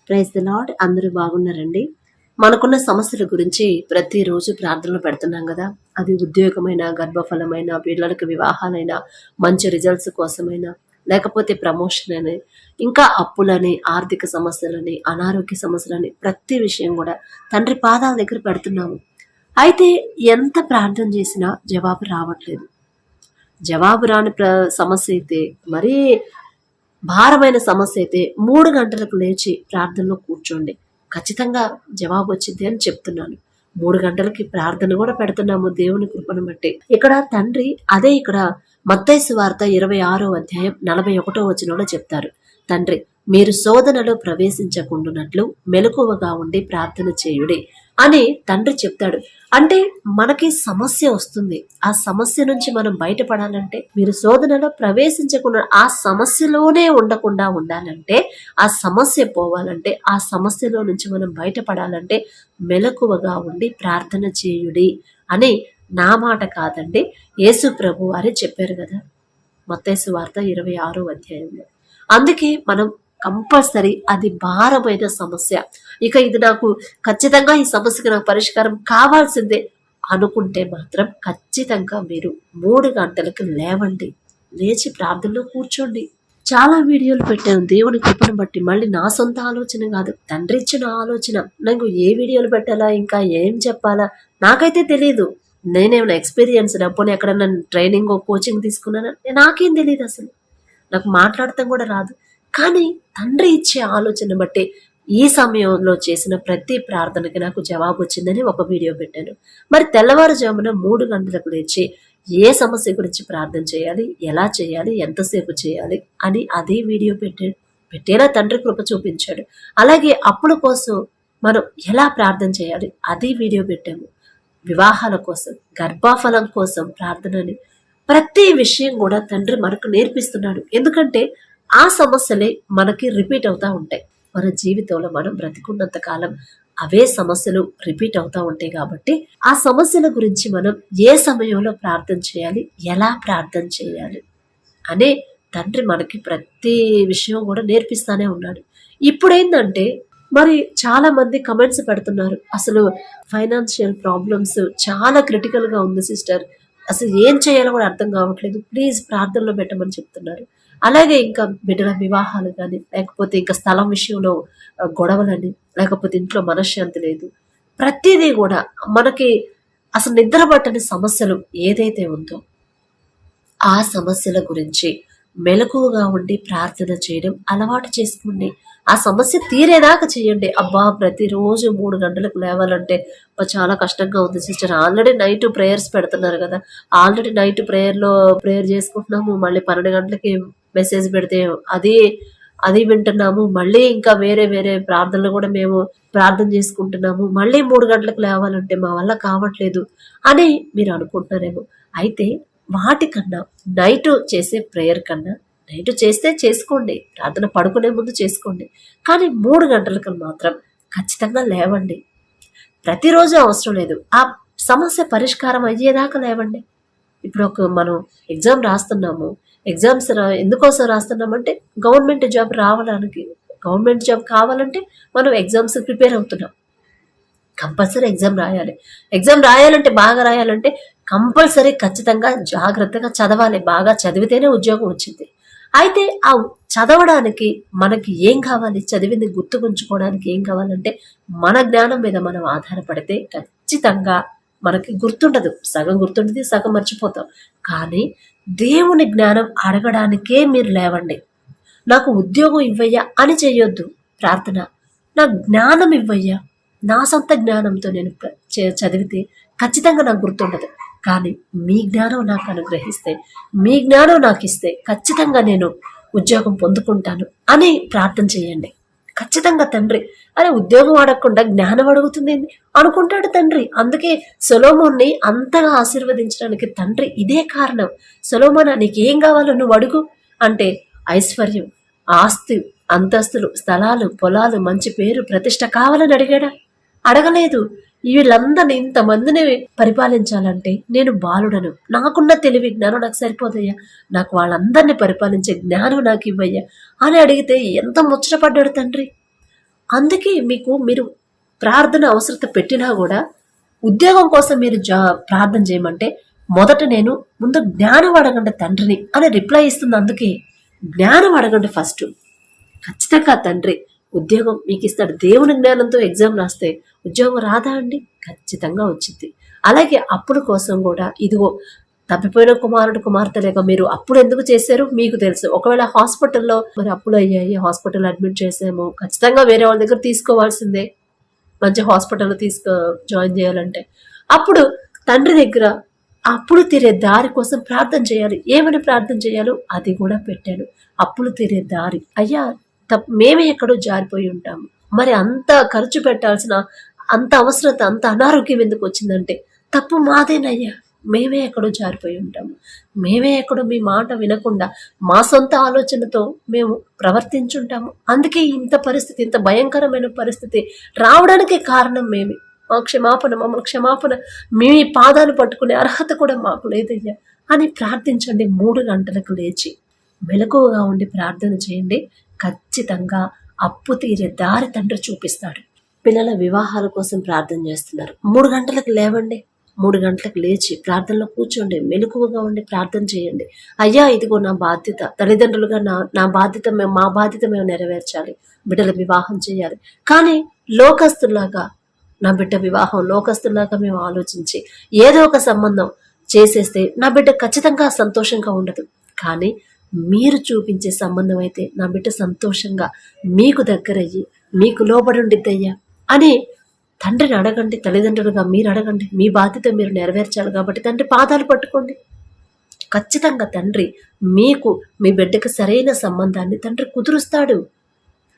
Praise the lord. అందరూ బాగున్నారండి. మనకున్న సమస్యల గురించి ప్రతిరోజు ప్రార్థనలు పెడుతున్నాం కదా. అది ఉద్యోగమైన, గర్భఫలమైన, పిల్లలకు వివాహాలైన, మంచి రిజల్ట్స్ కోసమైనా, లేకపోతే ప్రమోషన్ అని, ఇంకా అప్పులని, ఆర్థిక సమస్యలని, అనారోగ్య సమస్యలని, ప్రతి విషయం కూడా తండ్రి పాదాల దగ్గర పెడుతున్నాము. అయితే ఎంత ప్రార్థన చేసినా జవాబు రావట్లేదు. జవాబు రాని సమస్య అయితే, మరీ భారమైన సమస్య అయితే 3 గంటలకు లేచి ప్రార్థనలో కూర్చోండి, ఖచ్చితంగా జవాబు వచ్చింది అని చెప్తున్నాను. 3 గంటలకి ప్రార్థన కూడా పెడుతున్నాము దేవుని కృపను బట్టి. ఇక్కడ తండ్రి అదే ఇక్కడ మత్తయి సువార్త 26వ అధ్యాయం 41వ వచనంలో చెప్తారు. తండ్రి, మీరు శోధనలో ప్రవేశించకుండానట్లు మెలకువగా ఉండి ప్రార్థన చేయుడి అని తండ్రి చెప్తాడు. అంటే మనకి సమస్య వస్తుంది, ఆ సమస్య నుంచి మనం బయటపడాలంటే, మీరు శోధనలో ప్రవేశించకుండా ఆ సమస్యలోనే ఉండకుండా ఉండాలంటే, ఆ సమస్య పోవాలంటే, ఆ సమస్యలో నుంచి మనం బయటపడాలంటే మెలకువగా ఉండి ప్రార్థన చేయుడి అని నా మాట కాదండి, యేసు ప్రభు వారే చెప్పారు కదా మత్తయి సువార్త 26వ అధ్యాయంలో. అందుకే మనం కంపల్సరీ, అది భారమైన సమస్య, ఇక ఇది నాకు ఖచ్చితంగా ఈ సమస్యకి నాకు పరిష్కారం కావాల్సిందే అనుకుంటే మాత్రం ఖచ్చితంగా మీరు 3 గంటలకు లేవండి, లేచి ప్రార్థనలో కూర్చోండి. చాలా వీడియోలు పెట్టాను దేవుని కృపను బట్టి. మళ్ళీ నా సొంత ఆలోచన కాదు, తండ్రి ఇచ్చిన ఆలోచన. నాకు ఏ వీడియోలు పెట్టాలా, ఇంకా ఏం చెప్పాలా నాకైతే తెలియదు. నేనేమైనా ఎక్స్పీరియన్స్ పోనీ ఎక్కడన్నా ట్రైనింగ్ కోచింగ్ తీసుకున్నానా, నాకేం తెలియదు అసలు. నాకు మాట్లాడటం కూడా రాదు. కానీ తండ్రి ఇచ్చే ఆలోచన బట్టి ఈ సమయంలో చేసిన ప్రతి ప్రార్థనకి నాకు జవాబు వచ్చిందని ఒక వీడియో పెట్టాను. మరి తెల్లవారుజామున 3 గంటలకు లేచి ఏ సమస్య గురించి ప్రార్థన చేయాలి, ఎలా చేయాలి, ఎంతసేపు చేయాలి అని అదే వీడియో పెట్టేలా తండ్రి కృప చూపించాడు. అలాగే అప్పుల కోసం మనం ఎలా ప్రార్థన చేయాలి అదే వీడియో పెట్టాము. వివాహాల కోసం, గర్భఫలం కోసం ప్రార్థనని, ప్రతి విషయం కూడా తండ్రి మనకు నేర్పిస్తున్నాడు. ఎందుకంటే ఆ సమస్యలే మనకి రిపీట్ అవుతా ఉంటాయి. మన జీవితంలో మనం బ్రతికున్నంత కాలం అవే సమస్యలు రిపీట్ అవుతా ఉంటాయి. కాబట్టి ఆ సమస్యల గురించి మనం ఏ సమయంలో ప్రార్థన చేయాలి, ఎలా ప్రార్థన చేయాలి అనే తండ్రి మనకి ప్రతి విషయం కూడా నేర్పిస్తానే ఉన్నాడు. ఇప్పుడేంటంటే మరి చాలా మంది కమెంట్స్ పెడుతున్నారు, అసలు ఫైనాన్షియల్ ప్రాబ్లమ్స్ చాలా క్రిటికల్ గా ఉంది సిస్టర్, అసలు ఏం చేయాలో కూడా అర్థం కావట్లేదు, ప్లీజ్ ప్రార్థనలో పెట్టమని చెప్తున్నారు. అలాగే ఇంకా బిడ్డల వివాహాలు కానీ, లేకపోతే ఇంకా స్థలం విషయంలో గొడవలని, లేకపోతే ఇంట్లో మనశ్శాంతి లేదు, ప్రతిదీ కూడా మనకి అసలు నిద్ర పట్టని సమస్యలు ఏదైతే ఉందో ఆ సమస్యల గురించి మెలకువగా ఉండి ప్రార్థన చేయడం అలవాటు చేసుకోండి. ఆ సమస్య తీరేదాకా చేయండి. అబ్బా ప్రతిరోజు 3 గంటలకు లేవాలంటే చాలా కష్టంగా ఉంది సిస్టర్, ఆల్రెడీ నైట్ ప్రేయర్స్ పెడుతున్నారు కదా, ఆల్రెడీ నైట్ ప్రేయర్ చేసుకుంటున్నాము, మళ్ళీ 12 గంటలకి మెసేజ్ పెడితే అది వింటున్నాము, మళ్ళీ ఇంకా వేరే ప్రార్థనలు కూడా మేము ప్రార్థన చేసుకుంటున్నాము, మళ్ళీ 3 గంటలకు లేవాలంటే మా వల్ల కావట్లేదు అని మీరు అనుకుంటున్నారేమో. అయితే వాటికన్నా నైట్ చేసే ప్రేయర్ కన్నా, నైట్ చేస్తే చేసుకోండి, ప్రార్థన పడుకునే ముందు చేసుకోండి, కానీ 3 గంటలకు మాత్రం ఖచ్చితంగా లేవండి. ప్రతిరోజు అవసరం లేదు, ఆ సమస్య పరిష్కారం అయ్యేదాకా లేవండి. ఇప్పుడు మనం ఎగ్జామ్ రాస్తున్నాము, ఎగ్జామ్స్ ఎందుకోసం రాస్తున్నామంటే గవర్నమెంట్ జాబ్ రావడానికి, గవర్నమెంట్ జాబ్ కావాలంటే మనం ఎగ్జామ్స్ ప్రిపేర్ అవుతున్నాం. కంపల్సరీ ఎగ్జామ్ రాయాలి. ఎగ్జామ్ రాయాలంటే, బాగా రాయాలంటే కంపల్సరీ ఖచ్చితంగా జాగ్రత్తగా చదవాలి. బాగా చదివితేనే ఉద్యోగం వచ్చింది. అయితే ఆ చదవడానికి మనకి ఏం కావాలి, చదివింది గుర్తుకుంచుకోవడానికి ఏం కావాలంటే మన జ్ఞానం మీద మనం ఆధారపడితే ఖచ్చితంగా మనకి గుర్తుండదు. సగం గుర్తుండదు, సగం మర్చిపోతాం. కానీ దేవుని జ్ఞానం అడగడానికే మీరు లేవండి. నాకు ఉద్యోగం ఇవ్వయ్యా అని చేయొద్దు ప్రార్థన, నాకు జ్ఞానం ఇవ్వయ్యా, నా సొంత జ్ఞానంతో నేను చదివితే ఖచ్చితంగా నాకు గుర్తుండదు. కానీ మీ జ్ఞానం నాకు అనుగ్రహిస్తే, మీ జ్ఞానం నాకు ఇస్తే ఖచ్చితంగా నేను ఉద్యోగం పొందుకుంటాను అని ప్రార్థన చేయండి. ఖచ్చితంగా తండ్రి, అరే ఉద్యోగం అడగకుండా జ్ఞానం అడుగుతుంది అనుకుంటాడు తండ్రి. అందుకే సొలొమోన్ని అంతగా ఆశీర్వదించడానికి తండ్రి ఇదే కారణం. సొలొమోనా, నీకేం కావాలో నువ్వు అడుగు అంటే ఐశ్వర్యం, ఆస్తి, అంతస్తులు, స్థలాలు, పొలాలు, మంచి పేరు, ప్రతిష్ట కావాలని అడిగాడా? అడగలేదు. వీళ్ళందరినీ ఇంతమందిని పరిపాలించాలంటే నేను బాలుడను, నాకున్న తెలివి జ్ఞానం నాకు సరిపోదయ్యా, నాకు వాళ్ళందరినీ పరిపాలించే జ్ఞానం నాకు ఇవ్వయ్యా అని అడిగితే ఎంత ముచ్చటపడ్డాడు తండ్రి. అందుకే మీరు ప్రార్థన అవసరత పెట్టినా కూడా ఉద్యోగం కోసం మీరు ప్రార్థన చేయమంటే మొదట నేను ముందు జ్ఞానం అడగండి తండ్రిని అని రిప్లై ఇస్తుంది. అందుకే జ్ఞానం అడగండి ఫస్ట్. ఖచ్చితంగా తండ్రి ఉద్యోగం మీకు ఇస్తాడు. దేవుని జ్ఞానంతో ఎగ్జామ్ రాస్తే ఉద్యోగం రాదా అండి? ఖచ్చితంగా వచ్చింది. అలాగే అప్పుల కోసం కూడా ఇదిగో తప్పిపోయిన కుమారుడు కుమార్తె లేక మీరు అప్పుడు ఎందుకు చేశారు మీకు తెలుసు. ఒకవేళ హాస్పిటల్లో మరి అప్పులు అయ్యాయి, హాస్పిటల్ అడ్మిట్ చేసాము, ఖచ్చితంగా వేరే వాళ్ళ దగ్గర తీసుకోవాల్సిందే మంచి హాస్పిటల్లో జాయిన్ చేయాలంటే. అప్పుడు తండ్రి దగ్గర అప్పులు తీరే దారి కోసం ప్రార్థన చేయాలి. ఏమని ప్రార్థన చేయాలో అది కూడా పెట్టాను. అప్పులు తీరే దారి. అయ్యా మేమే ఎక్కడో జారిపోయి ఉంటాము, మరి అంత ఖర్చు పెట్టాల్సిన అంత అవసరత అంత అనారోగ్యం ఎందుకు వచ్చిందంటే తప్పు మాదేనయ్యా, మేమే ఎక్కడో జారిపోయి ఉంటాము, మేమే ఎక్కడో మీ మాట వినకుండా మా సొంత ఆలోచనతో మేము ప్రవర్తించుంటాము. అందుకే ఇంత పరిస్థితి, ఇంత భయంకరమైన పరిస్థితి రావడానికి కారణం మేమే. మా క్షమాపణ, మమ్మల్ని క్షమాపణ, మీ పాదాలు పట్టుకునే అర్హత కూడా మాకు లేదయ్యా అని ప్రార్థించండి. 3 గంటలకు లేచి మెలకువగా ఉండి ప్రార్థన చేయండి. ఖచ్చితంగా అప్పు తీరే దారి తండ్రి చూపిస్తాడు. పిల్లల వివాహాల కోసం ప్రార్థన చేస్తున్నారు, 3 గంటలకు లేవండి. 3 గంటలకు లేచి ప్రార్థనలో కూర్చోండి, మెలకువగా ఉండి ప్రార్థన చేయండి. అయ్యా ఇదిగో నా బాధ్యత, తల్లిదండ్రులుగా మా బాధ్యత మేము నెరవేర్చాలి, బిడ్డల వివాహం చేయాలి. కానీ లోకస్తులాగా నా బిడ్డ వివాహం లోకస్తులాగా మేము ఆలోచించి ఏదో ఒక సంబంధం చేసేస్తే నా బిడ్డ ఖచ్చితంగా సంతోషంగా ఉండదు. కానీ మీరు చూపించే సంబంధం అయితే నా బిడ్డ సంతోషంగా మీకు దగ్గరయ్యి మీకు లోబడుండిద్దయ్యా అని తండ్రిని అడగండి. తల్లిదండ్రులుగా మీరు అడగండి. మీ బాధ్యత మీరు నెరవేర్చాలి కాబట్టి తండ్రి పాదాలు పట్టుకోండి. ఖచ్చితంగా తండ్రి మీకు మీ బిడ్డకి సరైన సంబంధాన్ని తండ్రి కుదురుస్తాడు,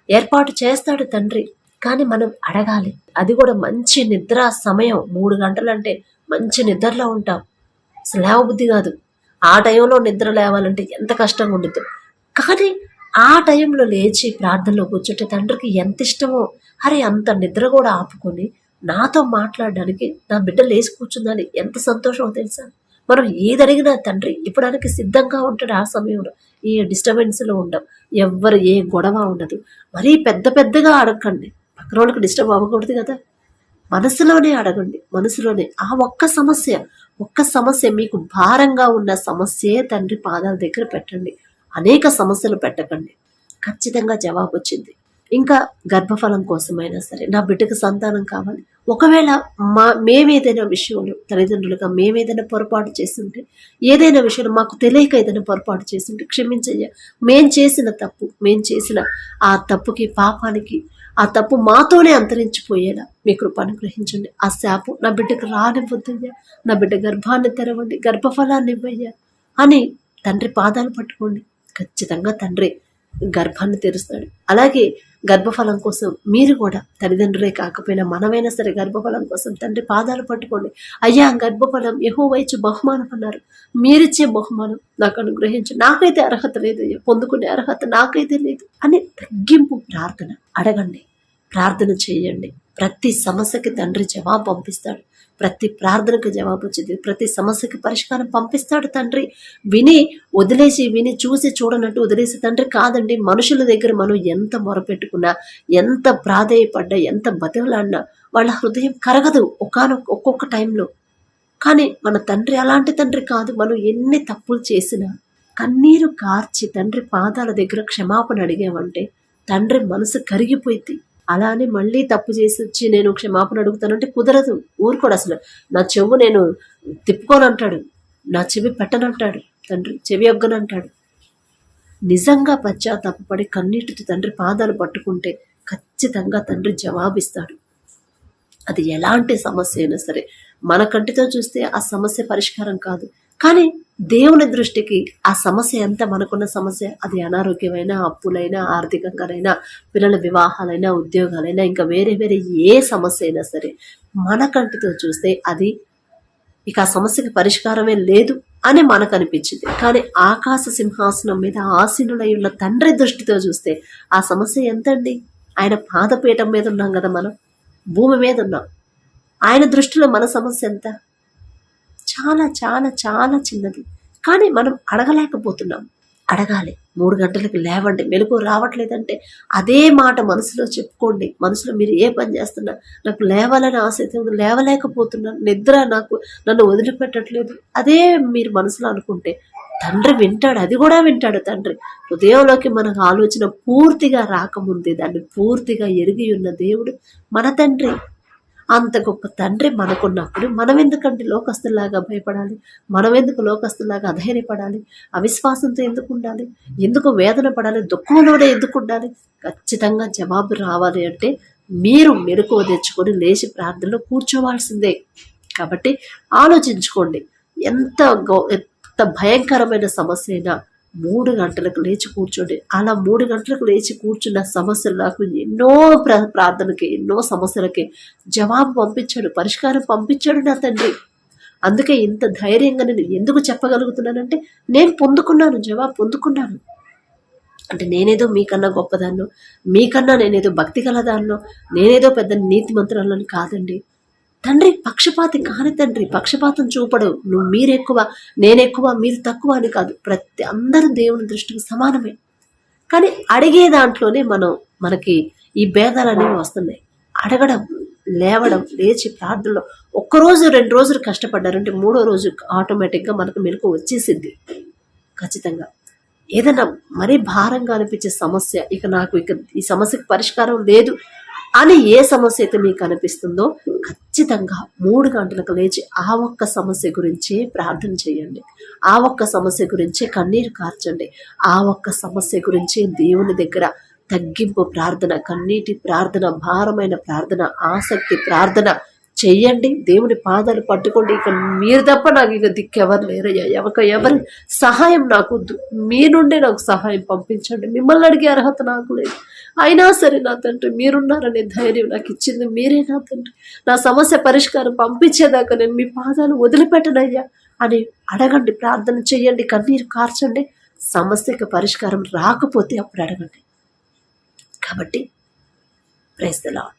ఏర్పాటు చేస్తాడు తండ్రి. కానీ మనం అడగాలి. అది కూడా మంచి నిద్ర సమయం. 3 గంటలంటే మంచి నిద్రలో ఉంటాం, అసలు లేవబుద్ధి కాదు. ఆ టైంలో నిద్ర లేవాలంటే ఎంత కష్టంగా ఉండదు. కానీ ఆ టైంలో లేచి ప్రార్థనలో కూర్చుంటే తండ్రికి ఎంత ఇష్టమో. అరే అంత నిద్ర కూడా ఆపుకొని నాతో మాట్లాడడానికి నా బిడ్డ లేచి కూర్చుందని ఎంత సంతోషమో తెలుసా. మనం ఏది అడిగినా తండ్రి ఇవ్వడానికి సిద్ధంగా ఉంటాడు. ఆ సమయంలో ఏ డిస్టర్బెన్స్లో ఉండం, ఎవ్వరు ఏ గొడవ ఉండదు. మరీ పెద్దగా అడగండి, పక్కన వాళ్ళకి డిస్టర్బ్ అవ్వకూడదు కదా. మనసులోనే అడగండి, మనసులోనే. ఆ ఒక్క సమస్య మీకు భారంగా ఉన్న సమస్యే తండ్రి పాదాల దగ్గర పెట్టండి. అనేక సమస్యలు పెట్టకండి, ఖచ్చితంగా జవాబు వచ్చింది. ఇంకా గర్భఫలం కోసమైనా సరే, నా బిడ్డకు సంతానం కావాలి. ఒకవేళ మేమేదైనా విషయంలో తల్లిదండ్రులుగా మేమేదైనా పొరపాటు చేస్తుంటే, ఏదైనా విషయంలో మాకు తెలియక ఏదైనా పొరపాటు చేస్తుంటే క్షమించయ్యా. మేం చేసిన ఆ తప్పుకి, పాపానికి, ఆ తప్పు మాతోనే అంతరించిపోయేలా మీ కృప అనుగ్రహించండి. ఆ శాపం నా బిడ్డకు రానివ్వద్దయ్యా. నా బిడ్డ గర్భాన్ని తెరవండి, గర్భఫలాన్ని ఇవ్వయ్యా అని తండ్రి పాదాలు పట్టుకోండి. ఖచ్చితంగా తండ్రి గర్భాన్ని తెరుస్తాడు. అలాగే గర్భఫలం కోసం మీరు కూడా తల్లిదండ్రులే కాకపోయినా మనమైనా సరే గర్భఫలం కోసం తండ్రి పాదాలు పట్టుకోండి. అయ్యా గర్భఫలం యెహోవా ఇచ్చే బహుమానం అన్నారు, మీరిచ్చే బహుమానం నాకు అనుగ్రహించు. నాకైతే అర్హత లేదు అయ్యా, పొందుకునే అర్హత నాకైతే లేదు అని తగ్గింపు ప్రార్థన అడగండి, ప్రార్థన చేయండి. ప్రతి సమస్యకి తండ్రి జవాబు పంపిస్తాడు. ప్రతి ప్రార్థనకు జవాబు వచ్చింది, ప్రతి సమస్యకి పరిష్కారం పంపిస్తాడు తండ్రి. విని చూసి చూడనట్టు వదిలేసి తండ్రి కాదండి. మనుషుల దగ్గర మనం ఎంత మొరపెట్టుకున్నా, ఎంత ప్రాధేయపడ్డా, ఎంత బతిమలాడినా వాళ్ళ హృదయం కరగదు ఒక్కొక్క టైంలో. కానీ మన తండ్రి అలాంటి తండ్రి కాదు. మనం ఎన్ని తప్పులు చేసినా కన్నీరు కార్చి తండ్రి పాదాల దగ్గర క్షమాపణ అడిగామంటే తండ్రి మనసు కరిగిపోయింది. అలానే మళ్ళీ తప్పు చేసి వచ్చి నేను క్షమాపణ అడుగుతానంటే కుదరదు. ఊరుకోడు అసలు. నా చెవు నేను తిప్పుకోనంటాడు, నా చెవి పెట్టనంటాడు తండ్రి, చెవి ఒగ్గనంటాడు. నిజంగా పశ్చాత్తాపపడి కన్నీటితో తండ్రి పాదాలు పట్టుకుంటే ఖచ్చితంగా తండ్రి జవాబిస్తాడు. అది ఎలాంటి సమస్య అయినా సరే. మన కంటితో చూస్తే ఆ సమస్య పరిష్కారం కాదు, కానీ దేవుని దృష్టికి ఆ సమస్య ఎంత మనకున్న సమస్య, అది అనారోగ్యమైనా, అప్పులైనా, ఆర్థికంగానైనా, పిల్లల వివాహాలైనా, ఉద్యోగాలైనా, ఇంకా వేరే ఏ సమస్య అయినా సరే మన కంటితో చూస్తే అది ఇక ఆ సమస్యకి పరిష్కారమే లేదు అని మనకు అనిపించింది. కానీ ఆకాశ సింహాసనం మీద ఆసీనుడై ఉన్న తండ్రి దృష్టితో చూస్తే ఆ సమస్య ఎంతండి? ఆయన పాదపీఠం మీద ఉన్నాం కదా, మనం భూమి మీద ఉన్నాం. ఆయన దృష్టిలో మన సమస్య ఎంత? చాలా చాలా చాలా చిన్నది. కానీ మనం అడగలేకపోతున్నాం. అడగాలి. 3 గంటలకు లేవండి. మెలకువ రావట్లేదంటే అదే మాట మనసులో చెప్పుకోండి. మనసులో మీరు ఏ పని చేస్తున్నా, నాకు లేవాలని ఆస అయితే ఉంది, లేవలేకపోతున్నాను, నిద్ర నన్ను వదిలిపెట్టట్లేదు. అదే మీరు మనసులో అనుకుంటే తండ్రి వింటాడు. అది కూడా వింటాడు తండ్రి. హృదయంలోకి మనకు ఆలోచన పూర్తిగా రాకముందే దాన్ని పూర్తిగా ఎరిగి ఉన్న దేవుడు మన తండ్రి. అంత గొప్ప తండ్రి మనకున్నప్పుడు మనం ఎందుకంటే లోకస్తులాగా భయపడాలి? మనం ఎందుకు లోకస్తులాగా అధైర్యపడాలి? అవిశ్వాసంతో ఎందుకు ఉండాలి? ఎందుకు వేదన పడాలి? దుఃఖంలోనే ఎందుకు ఉండాలి? ఖచ్చితంగా జవాబు రావాలి అంటే మీరు మెలకువ తెచ్చుకొని లేచి ప్రార్థనలో కూర్చోవాల్సిందే. కాబట్టి ఆలోచించుకోండి. ఎంత భయంకరమైన సమస్య అయినా 3 గంటలకు లేచి కూర్చోండి. అలా 3 గంటలకు లేచి కూర్చున్న సమస్యలు నాకు ఎన్నో ప్రార్థనకి, ఎన్నో సమస్యలకి జవాబు పంపించాడు, పరిష్కారం పంపించాడు నా తండ్రి. అందుకే ఇంత ధైర్యంగా నేను ఎందుకు చెప్పగలుగుతున్నానంటే నేను పొందుకున్నాను, జవాబు పొందుకున్నాను. అంటే నేనేదో మీకన్నా గొప్పదాన్నో, మీకన్నా నేనేదో భక్తి గలదాన్నో, నేనేదో పెద్ద నీతిమంతురాలని కాదండి. తండ్రి పక్షపాతి కాని తండ్రి, పక్షపాతం చూపడు. మీరెక్కువ, నేనెక్కువ, మీరు తక్కువ అని కాదు. అందరూ దేవుని దృష్టికి సమానమే. కానీ అడిగే దాంట్లోనే మనకి ఈ భేదాలు అనేవి వస్తున్నాయి. అడగడం, లేవడం, లేచి ప్రార్థనలో ఒక్కరోజు 2 రోజులు కష్టపడ్డారంటే 3వ రోజు ఆటోమేటిక్గా మనకు మెలకు వచ్చేసిద్ది ఖచ్చితంగా. ఏదైనా మరీ భారంగా అనిపించే సమస్య, నాకు ఈ సమస్యకి పరిష్కారం లేదు అని ఏ సమస్య అయితే మీకు అనిపిస్తుందో ఖచ్చితంగా 3 గంటలకు లేచి ఆ ఒక్క సమస్య గురించే ప్రార్థన చేయండి. ఆ ఒక్క సమస్య గురించే కన్నీరు కార్చండి. ఆ ఒక్క సమస్య గురించే దేవుని దగ్గర తగ్గింపు ప్రార్థన, కన్నీటి ప్రార్థన, భారమైన ప్రార్థన, ఆసక్తి ప్రార్థన చెయ్యండి. దేవుని పాదాలు పట్టుకోండి. ఇక మీరు తప్ప నాకు ఇక దిక్కెవరు లేరయ్యా, ఎవరి సహాయం నాకు వద్దు, మీ నుండే నాకు సహాయం పంపించండి. మిమ్మల్ని అడిగే అర్హత నాకు లేదు. అయినా సరే నా తండ్రి మీరున్నారనే ధైర్యం నాకు ఇచ్చింది మీరే నా తండ్రి. నా సమస్య పరిష్కారం పంపించేదాకా నేను మీ పాదాలు వదిలిపెట్టనయ్యా అని అడగండి, ప్రార్థన చెయ్యండి, కన్నీరు కార్చండి. సమస్యకు పరిష్కారం రాకపోతే అప్పుడు అడగండి. కాబట్టి ప్రైజ్ ది లార్డ్.